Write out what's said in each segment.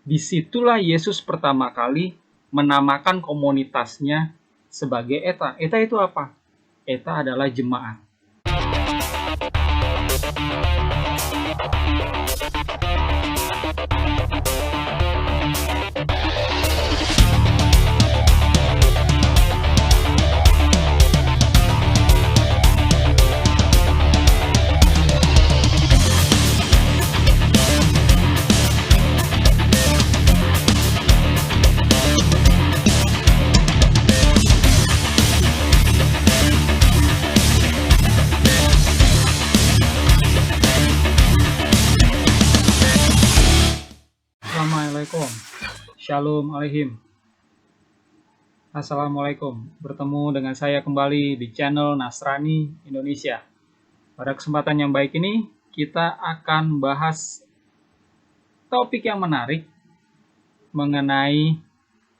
Disitulah Yesus pertama kali menamakan komunitasnya sebagai Eta. Eta itu apa? Eta adalah jemaat. Assalamualaikum. Shalom Aleihim. Assalamualaikum. Bertemu dengan saya kembali di channel Nasrani Indonesia. Pada kesempatan yang baik ini, kita akan bahas topik yang menarik mengenai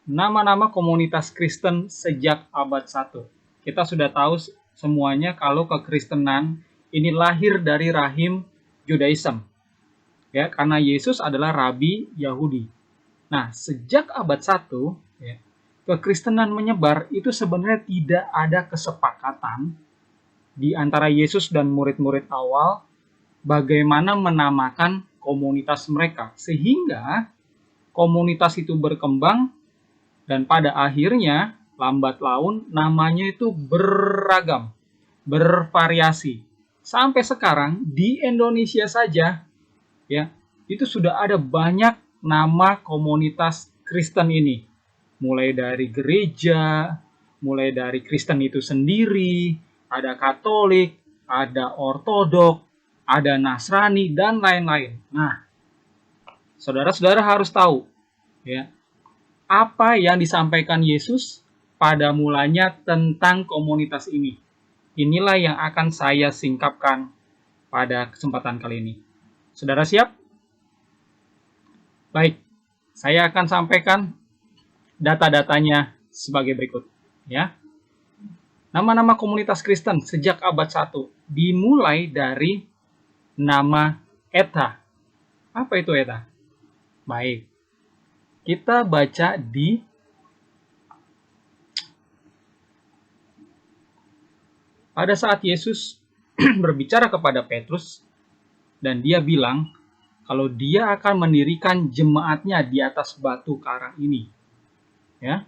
nama-nama komunitas Kristen sejak abad 1. Kita sudah tahu semuanya kalau kekristenan ini lahir dari rahim Judaism. Ya, karena Yesus adalah rabi Yahudi. Nah, sejak abad 1, ya, kekristenan menyebar itu sebenarnya tidak ada kesepakatan di antara Yesus dan murid-murid awal bagaimana menamakan komunitas mereka. Sehingga komunitas itu berkembang dan pada akhirnya lambat laun namanya itu beragam, bervariasi. Sampai sekarang di Indonesia saja ya, itu sudah ada banyak nama komunitas Kristen ini. Mulai dari gereja, mulai dari Kristen itu sendiri, ada Katolik, ada Ortodok, ada Nasrani, dan lain-lain. Nah, saudara-saudara harus tahu, ya, apa yang disampaikan Yesus pada mulanya tentang komunitas ini. Inilah yang akan saya singkapkan pada kesempatan kali ini. Saudara siap? Baik, saya akan sampaikan data-datanya sebagai berikut. Ya. Nama-nama komunitas Kristen sejak abad 1 dimulai dari nama Eta. Apa itu Eta? Baik, kita baca di pada saat Yesus berbicara kepada Petrus, dan dia bilang kalau dia akan mendirikan jemaatnya di atas batu karang ini. Ya.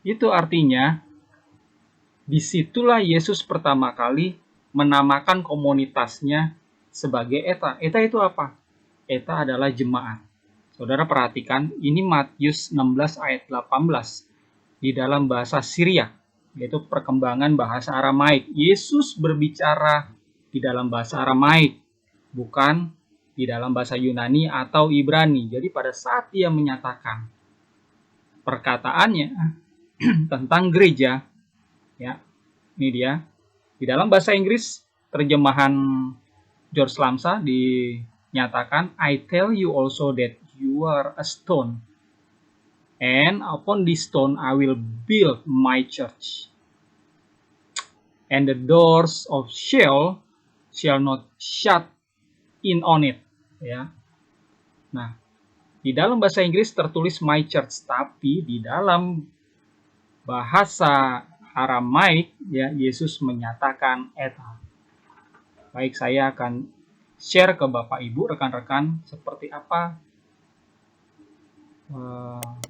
Itu artinya disitulah Yesus pertama kali menamakan komunitasnya sebagai Eta. Eta itu apa? Eta adalah jemaat. Saudara perhatikan, ini Matius 16 ayat 18 di dalam bahasa Syria, yaitu perkembangan bahasa Aramaik. Yesus berbicara di dalam bahasa Aramaik, bukan di dalam bahasa Yunani atau Ibrani. Jadi pada saat dia menyatakan perkataannya tentang gereja, ya, ini dia. Di dalam bahasa Inggris, terjemahan George Lamsa dinyatakan, I tell you also that you are a stone, and upon this stone I will build my church, and the doors of shall not shut in on it. Ya. Nah, di dalam bahasa Inggris tertulis my church, tapi di dalam bahasa Aramaik, ya, Yesus menyatakan Eta. Baik, saya akan share ke Bapak Ibu, rekan-rekan, seperti apa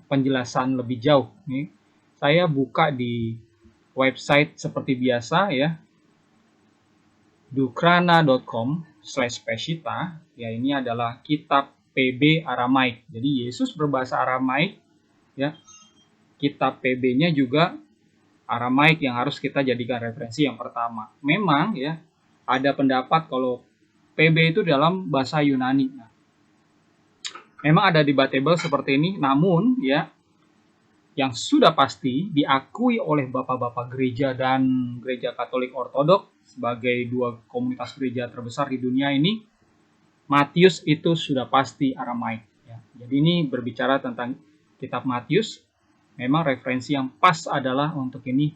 penjelasan lebih jauh. Nih, saya buka di website seperti biasa, ya, dukrana.com/Peshitta. Ya, ini adalah kitab PB Aramaik. Jadi Yesus berbahasa Aramaik, ya. Kitab PB-nya juga Aramaik yang harus kita jadikan referensi yang pertama. Memang, ya, ada pendapat kalau PB itu dalam bahasa Yunani. Nah, memang ada debatable seperti ini, namun, ya, yang sudah pasti diakui oleh bapak-bapak gereja dan gereja Katolik Ortodok sebagai dua komunitas gereja terbesar di dunia ini, Matius itu sudah pasti Aramaik. Ya. Jadi ini berbicara tentang kitab Matius. Memang referensi yang pas adalah untuk ini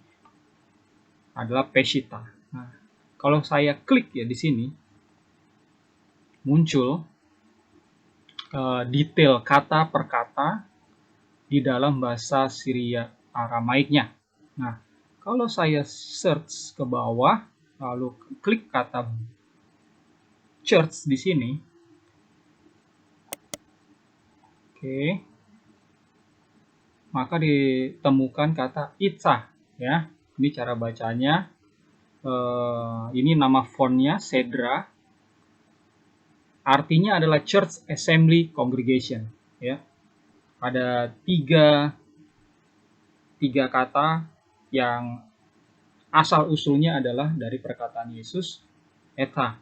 adalah Peshitta. Nah, kalau saya klik ya di sini, muncul detail kata per kata di dalam bahasa Syria Aramaiknya. Nah, kalau saya search ke bawah, lalu klik kata church di sini, oke, maka ditemukan kata Itzah, ya. Ini cara bacanya. Ini nama fontnya Cedra. Artinya adalah Church Assembly Congregation, ya. Ada tiga kata yang asal usulnya adalah dari perkataan Yesus, Eta.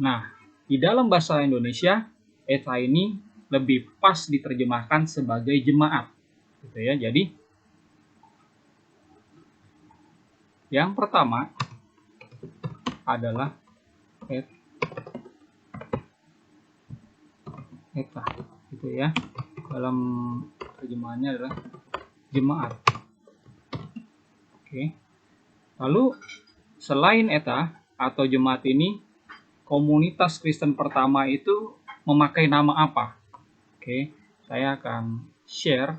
Nah, di dalam bahasa Indonesia, Eta ini lebih pas diterjemahkan sebagai jemaat, gitu ya. Jadi, yang pertama adalah Eta, gitu ya. Dalam terjemahannya adalah jemaat. Oke. Lalu selain Eta atau jemaat ini, komunitas Kristen pertama itu memakai nama apa? Oke, saya akan share.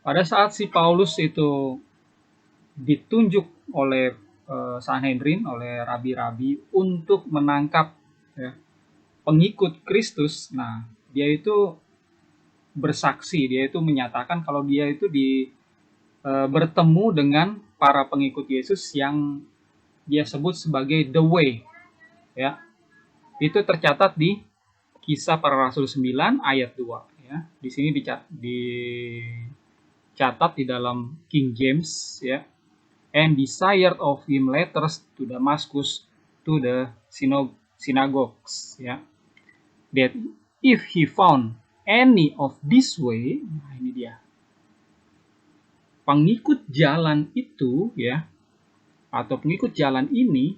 Pada saat si Paulus itu ditunjuk oleh Sanhedrin, oleh rabi-rabi untuk menangkap, ya, pengikut Kristus. Nah, dia itu bersaksi, dia itu menyatakan kalau dia itu bertemu dengan para pengikut Yesus yang dia sebut sebagai the way, ya. Itu tercatat di Kisah Para Rasul 9 ayat 2, ya. Di sini dicatat di dalam King James, ya. And desired of him letters to Damascus to the synagogues, ya. That if he found any of this way, nah ini dia. Pengikut jalan itu, ya, atau pengikut jalan ini,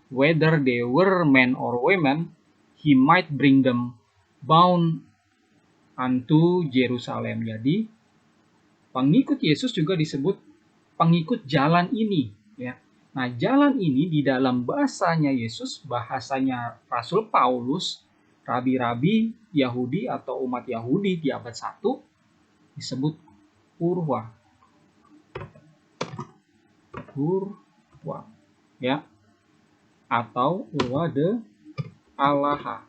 whether they were men or women, he might bring them bound unto Jerusalem. Jadi, pengikut Yesus juga disebut pengikut jalan ini, ya. Nah, jalan ini di dalam bahasanya Yesus, bahasanya Rasul Paulus, rabi-rabi Yahudi atau umat Yahudi di abad 1 disebut Urwa, ya, atau Urwa de Allah,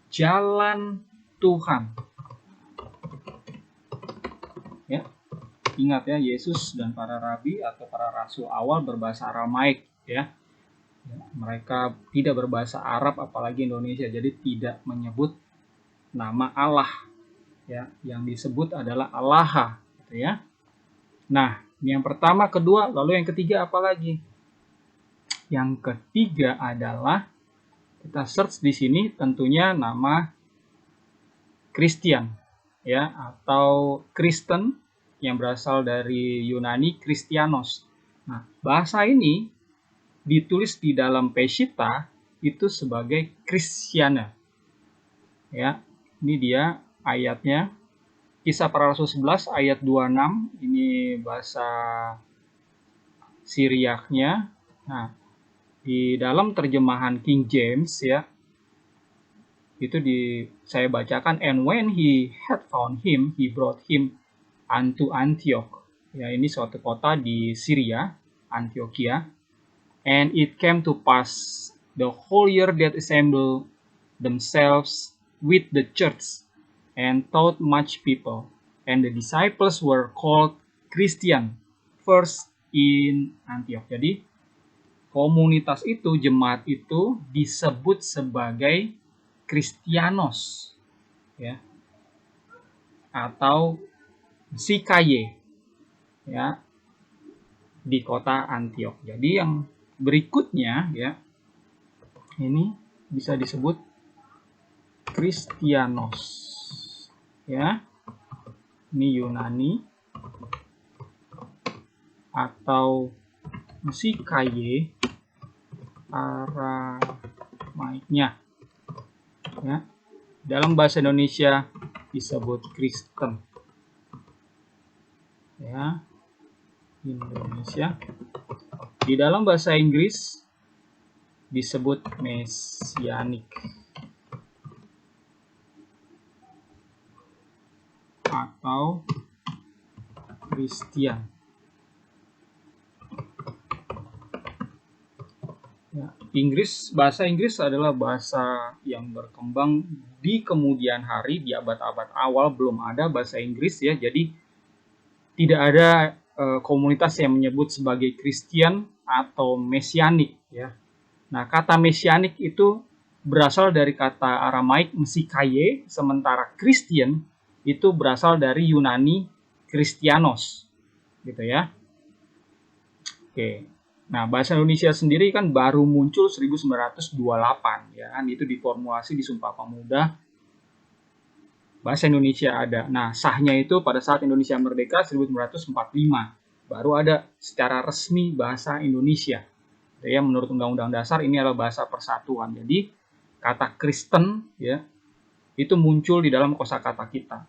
jalan Tuhan, ya. Ingat ya, Yesus dan para rabi atau para rasul awal berbahasa Aramaik, ya. Mereka tidak berbahasa Arab, apalagi Indonesia, jadi tidak menyebut nama Allah, ya. Yang disebut adalah Allah, gitu ya. Nah, ini yang pertama, kedua, lalu yang ketiga apa lagi? Yang ketiga adalah kita search di sini tentunya nama Christian, ya, atau Kristen yang berasal dari Yunani Christianos. Nah, bahasa ini ditulis di dalam Peshitta itu sebagai Christiana. Ya, ini dia ayatnya. Kisah Para Rasul 11 ayat 26, ini bahasa Syriaknya. Nah, di dalam terjemahan King James, ya, itu saya bacakan, and when he had found him, he brought him unto Antioch. Ya, ini suatu kota di Syria, Antioquia. And it came to pass the whole year that assembled themselves with the church and taught much people. And the disciples were called Christian first in Antioch. Jadi komunitas itu, jemaat itu disebut sebagai Kristianos, ya, atau Sikaye, ya, di kota Antioch. Jadi yang berikutnya, ya, ini bisa disebut Kristianos, ya. Ini Yunani atau Sikaye Aramaiknya, ya. Dalam bahasa Indonesia disebut Kristen, ya, Indonesia. Di dalam bahasa Inggris disebut Mesianik, atau Kristian. Ya, bahasa Inggris adalah bahasa yang berkembang di kemudian hari, di abad-abad awal belum ada bahasa Inggris ya, jadi tidak ada komunitas yang menyebut sebagai Kristen atau Mesianik ya. Nah, kata Mesianik itu berasal dari kata Aramaik mesikaye, sementara Christian itu berasal dari Yunani Christianos gitu ya. Oke. Nah, bahasa Indonesia sendiri kan baru muncul 1928 ya kan, itu diformulasi di Sumpah Pemuda. Bahasa Indonesia ada. Nah, sahnya itu pada saat Indonesia merdeka 1945 baru ada secara resmi bahasa Indonesia. Ya, menurut Undang-Undang Dasar ini adalah bahasa persatuan. Jadi, kata Kristen ya itu muncul di dalam kosakata kita.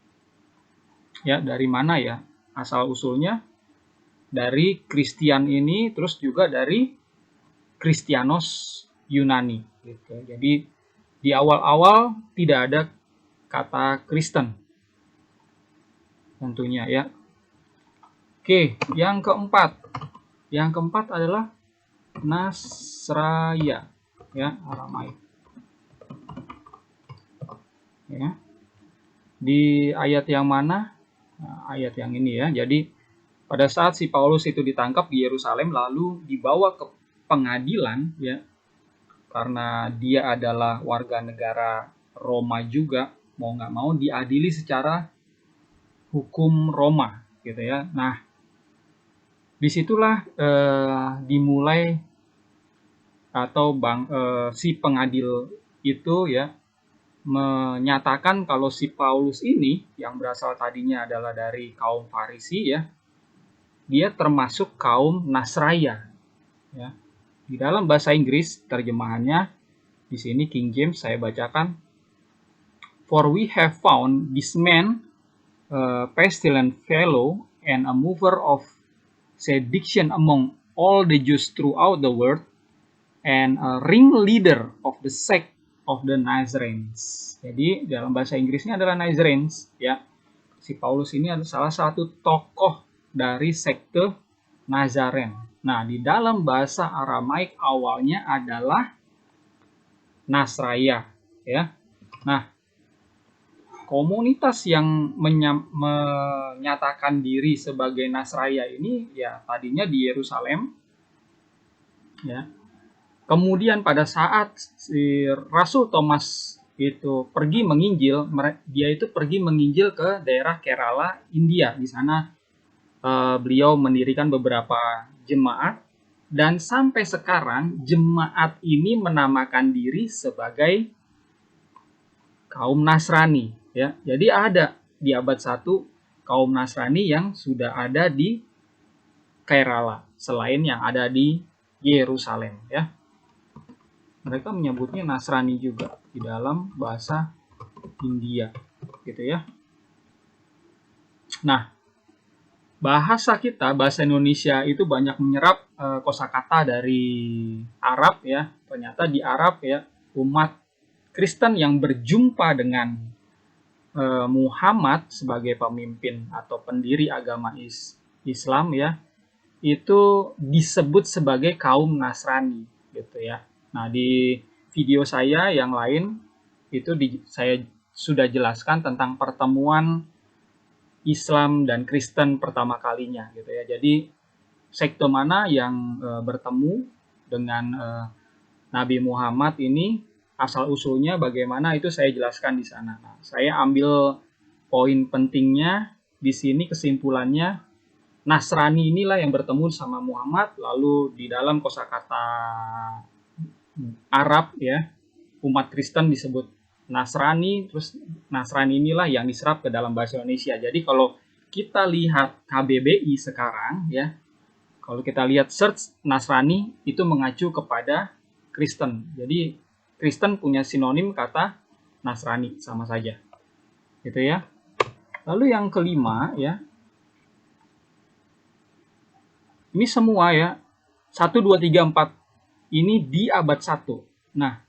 Ya, dari mana ya asal usulnya? Dari Kristian ini, terus juga dari Kristianos Yunani gitu. Jadi di awal-awal tidak ada kata Kristen tentunya ya. Oke, yang keempat adalah Nasraya ya, Aramaik ya. Di ayat yang mana? Nah, ayat yang ini ya. Jadi pada saat si Paulus itu ditangkap di Yerusalem lalu dibawa ke pengadilan ya, karena dia adalah warga negara Roma juga, mau nggak mau diadili secara hukum Roma gitu ya. Nah, disitulah dimulai atau si pengadil itu ya menyatakan kalau si Paulus ini yang berasal tadinya adalah dari kaum Farisi ya, dia termasuk kaum Nasraya ya. Di dalam bahasa Inggris terjemahannya di sini King James saya bacakan, "For we have found this man a pestilent fellow and a mover of sedition among all the Jews throughout the world and a ringleader of the sect of the Nazarenes." Jadi dalam bahasa Inggrisnya adalah Nazarenes ya. Si Paulus ini adalah salah satu tokoh dari sekte Nazaren. Nah, di dalam bahasa Aramaik awalnya adalah Nasraya ya. Nah, komunitas yang menyatakan diri sebagai Nasraya ini ya tadinya di Yerusalem ya. Kemudian pada saat si Rasul Thomas itu pergi menginjil, dia itu pergi menginjil ke daerah Kerala, India. Di sana beliau mendirikan beberapa jemaat dan sampai sekarang jemaat ini menamakan diri sebagai kaum Nasrani ya. Jadi ada di abad 1 kaum Nasrani yang sudah ada di Kerala selain yang ada di Yerusalem ya. Mereka menyebutnya Nasrani juga di dalam bahasa India gitu ya. Nah, bahasa Indonesia itu banyak menyerap kosakata dari Arab ya. Ternyata di Arab ya, umat Kristen yang berjumpa dengan Muhammad sebagai pemimpin atau pendiri agama Islam ya, itu disebut sebagai kaum Nasrani gitu ya. Nah, di video saya yang lain itu saya sudah jelaskan tentang pertemuan Islam dan Kristen pertama kalinya gitu ya. Jadi sekte mana yang bertemu dengan Nabi Muhammad ini, asal usulnya bagaimana itu saya jelaskan di sana. Nah, saya ambil poin pentingnya di sini, kesimpulannya Nasrani inilah yang bertemu sama Muhammad, lalu di dalam kosakata Arab ya, umat Kristen disebut Nasrani, terus Nasrani inilah yang diserap ke dalam bahasa Indonesia. Jadi kalau kita lihat KBBI sekarang ya, kalau kita lihat search Nasrani itu mengacu kepada Kristen. Jadi Kristen punya sinonim kata Nasrani sama saja. Gitu ya. Lalu yang kelima ya. Ini semua ya. 1 2 3 4 ini di abad 1. Nah,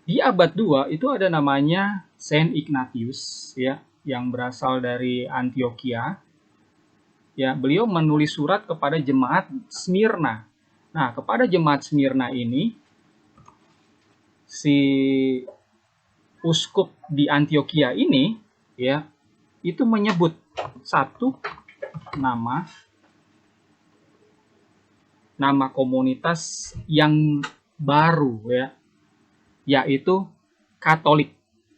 di abad 2 itu ada namanya Saint Ignatius ya. yang berasal dari Antioquia. Ya, beliau menulis surat kepada jemaat Smyrna. Nah, kepada jemaat Smyrna ini si uskup di Antioquia ini ya itu menyebut satu nama komunitas yang baru ya, yaitu Katolik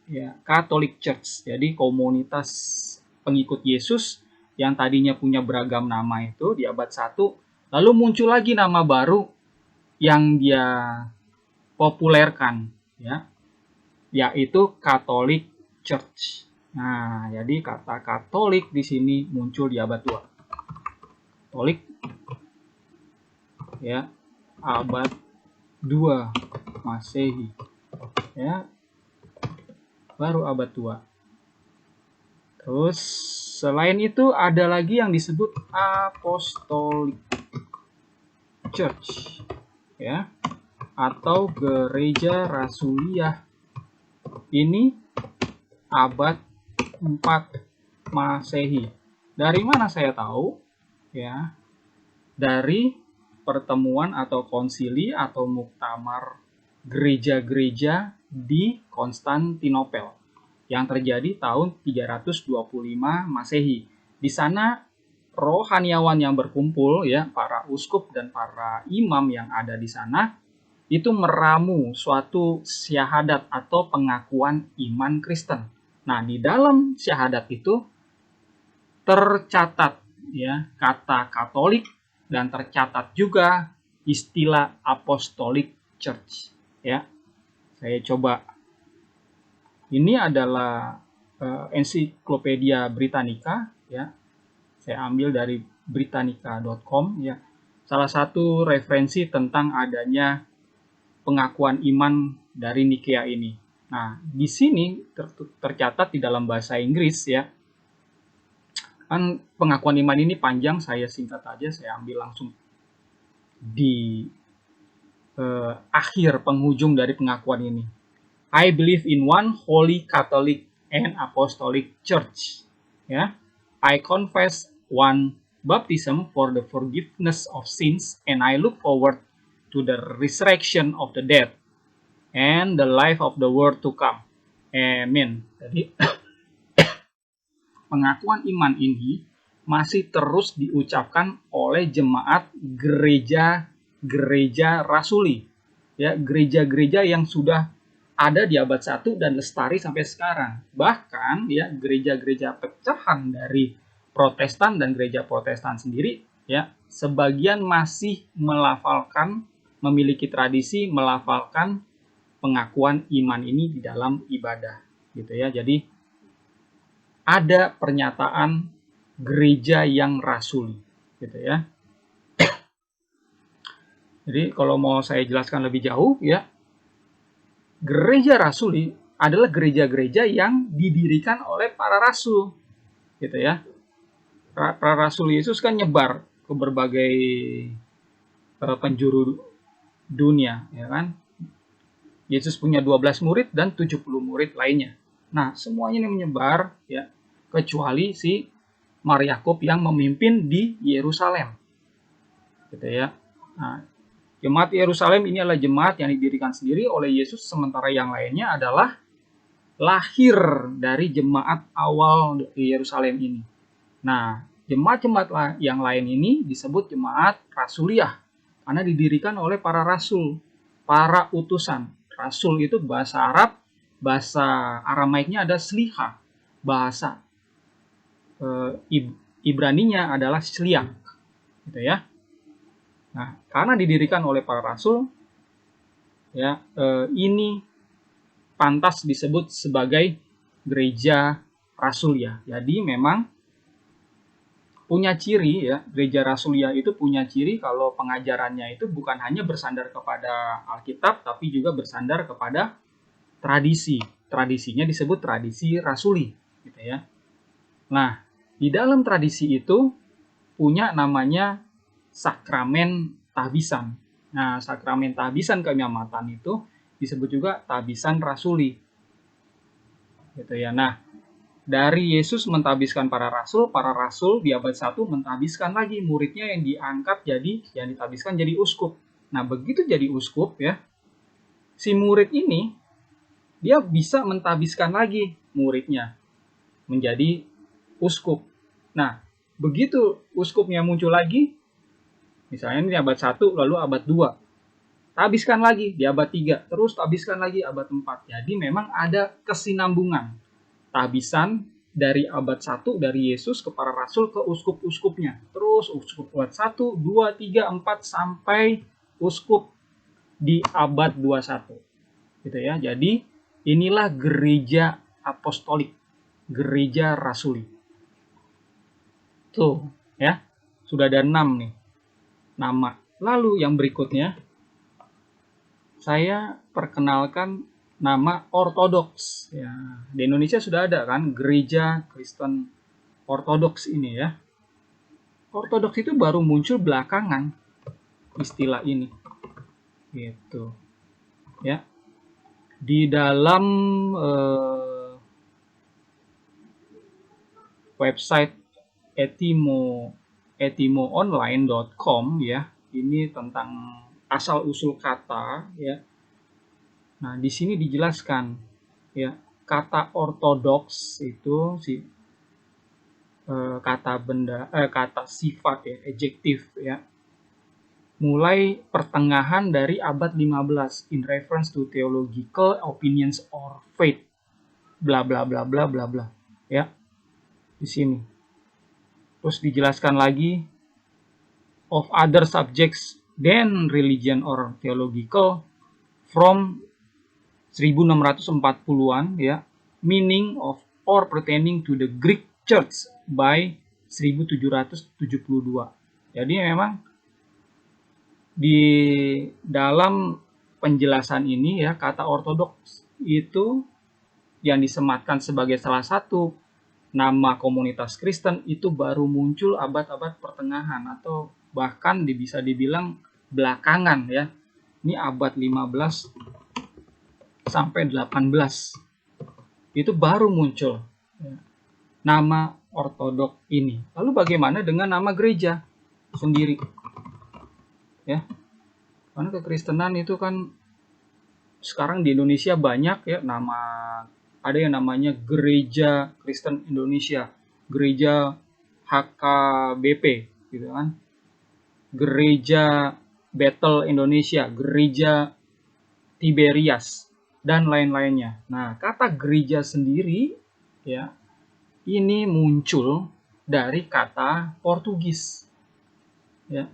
ya, Catholic Church. Jadi komunitas pengikut Yesus yang tadinya punya beragam nama itu di abad 1, lalu muncul lagi nama baru yang dia populerkan ya, yaitu Catholic Church. Nah, jadi kata Katolik di sini muncul di abad 2. Katolik ya, abad 2 Masehi. Ya, baru abad 2. Terus selain itu ada lagi yang disebut Apostolic Church ya, atau gereja rasuliah. Ini abad 4 Masehi. Dari mana saya tahu? Ya, dari pertemuan atau konsili atau muktamar gereja-gereja di Konstantinopel yang terjadi tahun 325 Masehi. Di sana rohaniawan yang berkumpul ya, para uskup dan para imam yang ada di sana itu meramu suatu syahadat atau pengakuan iman Kristen. Nah, di dalam syahadat itu tercatat ya kata Katolik dan tercatat juga istilah Apostolic Church ya. Saya coba, ini adalah Ensiklopedia Britannica ya. Saya ambil dari britannica.com ya. Salah satu referensi tentang adanya pengakuan iman dari Nikea ini. Nah, di sini tercatat di dalam bahasa Inggris ya. Kan pengakuan iman ini panjang, saya singkat aja, saya ambil langsung di akhir penghujung dari pengakuan ini. I believe in one holy Catholic and Apostolic Church. Ya, I confess one baptism for the forgiveness of sins, and I look forward to the resurrection of the dead and the life of the world to come. Amen. Jadi pengakuan iman ini masih terus diucapkan oleh jemaat gereja-gereja rasuli. Ya, gereja-gereja yang sudah ada di abad 1 dan lestari sampai sekarang. Bahkan ya gereja-gereja pecahan dari Protestan dan gereja Protestan sendiri ya, sebagian masih melafalkan, memiliki tradisi melafalkan pengakuan iman ini di dalam ibadah gitu ya. Jadi ada pernyataan gereja yang rasuli gitu ya. Jadi kalau mau saya jelaskan lebih jauh ya, gereja rasuli adalah gereja-gereja yang didirikan oleh para rasul gitu ya. Para rasul Yesus kan nyebar ke berbagai penjuru dunia ya kan. Yesus punya 12 murid dan 70 murid lainnya. Nah, semuanya ini menyebar ya, kecuali si Mar Yakub yang memimpin di Yerusalem. Gitu ya. Nah, jemaat Yerusalem ini adalah jemaat yang didirikan sendiri oleh Yesus, sementara yang lainnya adalah lahir dari jemaat awal di Yerusalem ini. Nah, jemaat-jemaat yang lain ini disebut jemaat rasuliah karena didirikan oleh para rasul, para utusan. Rasul itu bahasa Arab, bahasa Aramaiknya ada sliha, bahasa Ibraninya adalah shliach, gitu ya. Nah, karena didirikan oleh para rasul, ya ini pantas disebut sebagai gereja rasuliah. Jadi memang punya ciri ya, gereja rasuliah itu punya ciri kalau pengajarannya itu bukan hanya bersandar kepada Alkitab, tapi juga bersandar kepada tradisi. Tradisinya disebut tradisi rasuli, gitu ya. Nah, di dalam tradisi itu punya namanya sakramen tahbisan. Nah, sakramen tahbisan keimamatan itu disebut juga tahbisan rasuli, gitu ya. Nah, Dari Yesus mentahbiskan para rasul di abad 1 mentahbiskan lagi muridnya yang diangkat yang ditahbiskan jadi uskup. Nah, begitu jadi uskup ya, si murid ini dia bisa mentahbiskan lagi muridnya menjadi uskup. Nah, begitu uskupnya muncul lagi, misalnya ini abad 1 lalu abad 2, tahbiskan lagi di abad 3, terus tahbiskan lagi abad 4. Jadi memang ada kesinambungan tahbisan dari abad 1 dari Yesus ke para rasul ke uskup-uskupnya. Terus uskup abad 1, 2, 3, 4 sampai uskup di abad 21. Gitu ya. Jadi inilah gereja apostolik, gereja rasuli. Tuh, ya. Sudah ada 6 nih nama. Lalu yang berikutnya saya perkenalkan nama ortodoks. Ya, di Indonesia sudah ada kan gereja Kristen ortodoks ini ya. Ortodoks itu baru muncul belakangan istilah ini. Gitu. Ya. Di dalam website etimoonline.com ya. Ini tentang asal usul kata ya. Nah, di sini dijelaskan ya, kata ortodoks itu kata sifat ya, adjektif ya. Mulai pertengahan dari abad 15 in reference to theological opinions or faith. Bla bla bla bla bla bla. Ya. Di sini. Terus dijelaskan lagi of other subjects than religion or theological from 1640-an ya, meaning of or pertaining to the Greek Church by 1772. Jadi memang di dalam penjelasan ini ya, kata ortodoks itu yang disematkan sebagai salah satu nama komunitas Kristen itu baru muncul abad-abad pertengahan atau bahkan bisa dibilang belakangan ya. Ini abad 15 sampai 18 itu baru muncul ya, nama ortodok ini. Lalu bagaimana dengan nama gereja sendiri? Ya, karena kekristenan itu kan sekarang di Indonesia banyak ya nama, ada yang namanya Gereja Kristen Indonesia, Gereja HKBP gitu kan, Gereja Bethel Indonesia, Gereja Tiberias dan lain-lainnya. Nah, kata gereja sendiri ya ini muncul dari kata Portugis ya,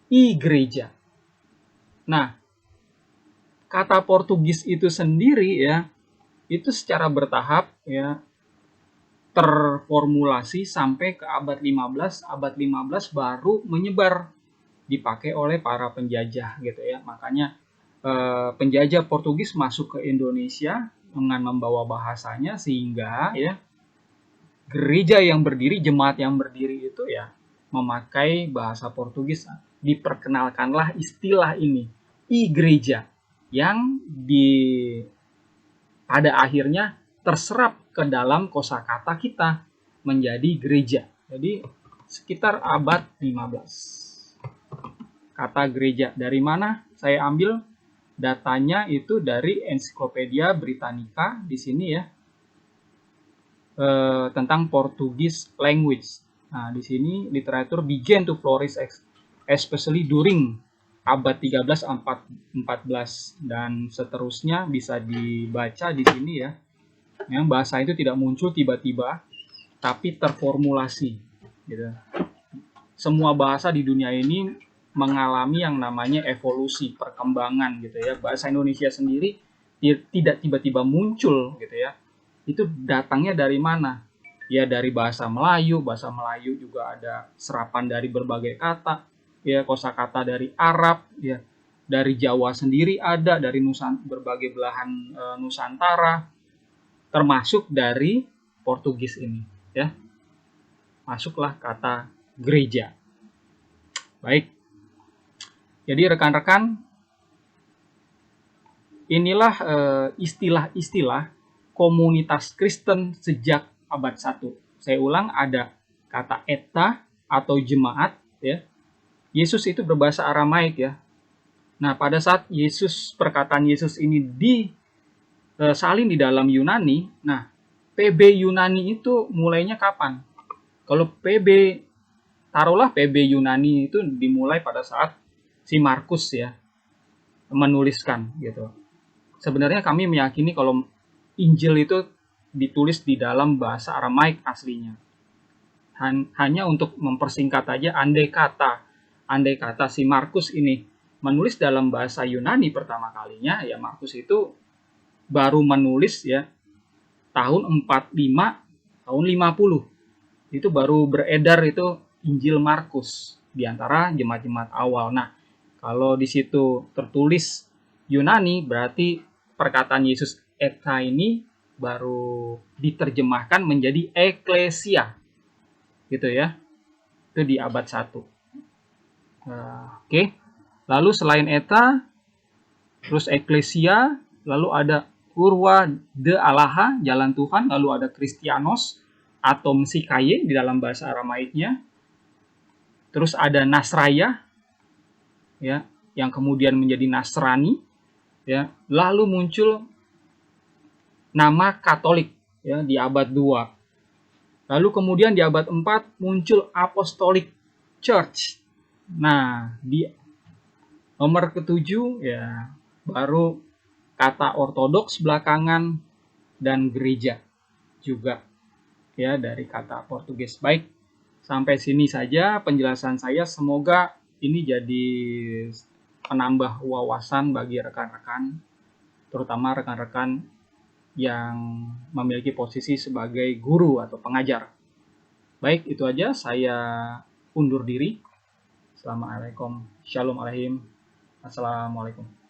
igreja. Nah, kata Portugis itu sendiri ya itu secara bertahap ya terformulasi sampai ke abad 15. Abad 15 baru menyebar dipakai oleh para penjajah gitu ya. Makanya penjajah Portugis masuk ke Indonesia dengan membawa bahasanya sehingga ya gereja yang berdiri, jemaat yang berdiri itu ya memakai bahasa Portugis. Diperkenalkanlah istilah ini, igreja, yang pada akhirnya terserap ke dalam kosakata kita menjadi gereja. Jadi sekitar abad 15. Kata gereja dari mana saya ambil? Datanya itu dari Encyclopedia Britannica di sini ya, tentang Portuguese language. Nah, di sini literatur began to flourish especially during abad 13-14 dan seterusnya bisa dibaca di sini ya. Yang bahasa itu tidak muncul tiba-tiba, tapi terformulasi. Gitu. Semua bahasa di dunia ini mengalami yang namanya evolusi, perkembangan gitu ya. Bahasa Indonesia sendiri tidak tiba-tiba muncul gitu ya. Itu datangnya dari mana? Ya dari bahasa Melayu juga ada serapan dari berbagai kata, ya kosakata dari Arab, ya dari Jawa sendiri ada, dari berbagai belahan Nusantara, termasuk dari Portugis ini, ya. Masuklah kata gereja. Baik. Jadi rekan-rekan, inilah istilah-istilah komunitas Kristen sejak abad 1. Saya ulang, ada kata eta atau jemaat ya. Yesus itu berbahasa Aramaik ya. Nah, pada saat perkataan Yesus ini disalin di dalam Yunani, nah PB Yunani itu mulainya kapan? Kalau taruhlah PB Yunani itu dimulai pada saat si Markus ya menuliskan gitu. Sebenarnya kami meyakini kalau Injil itu ditulis di dalam bahasa Aramaik aslinya. Hanya untuk mempersingkat aja, andai kata si Markus ini menulis dalam bahasa Yunani pertama kalinya, ya Markus itu baru menulis ya tahun 45, tahun 50. Itu baru beredar itu Injil Markus di antara jemaat-jemaat awal. Nah, kalau di situ tertulis Yunani, berarti perkataan Yesus eta ini baru diterjemahkan menjadi eklesia. Gitu ya. Itu di abad 1. Oke. Lalu selain eta, terus eklesia, lalu ada urwa de Allaha, jalan Tuhan, lalu ada Christianos atau Msikaye di dalam bahasa Aramaiknya. Terus ada Nasraya ya, yang kemudian menjadi Nasrani ya. Lalu muncul nama Katolik ya di abad 2. Lalu kemudian di abad 4 muncul Apostolic Church. Nah, di nomor ke-7 ya baru kata ortodoks belakangan dan gereja juga ya dari kata Portugis. Baik, sampai sini saja penjelasan saya. Semoga ini jadi penambah wawasan bagi rekan-rekan, terutama rekan-rekan yang memiliki posisi sebagai guru atau pengajar. Baik, itu aja. Saya undur diri. Assalamualaikum. Shalom alaikum. Assalamualaikum.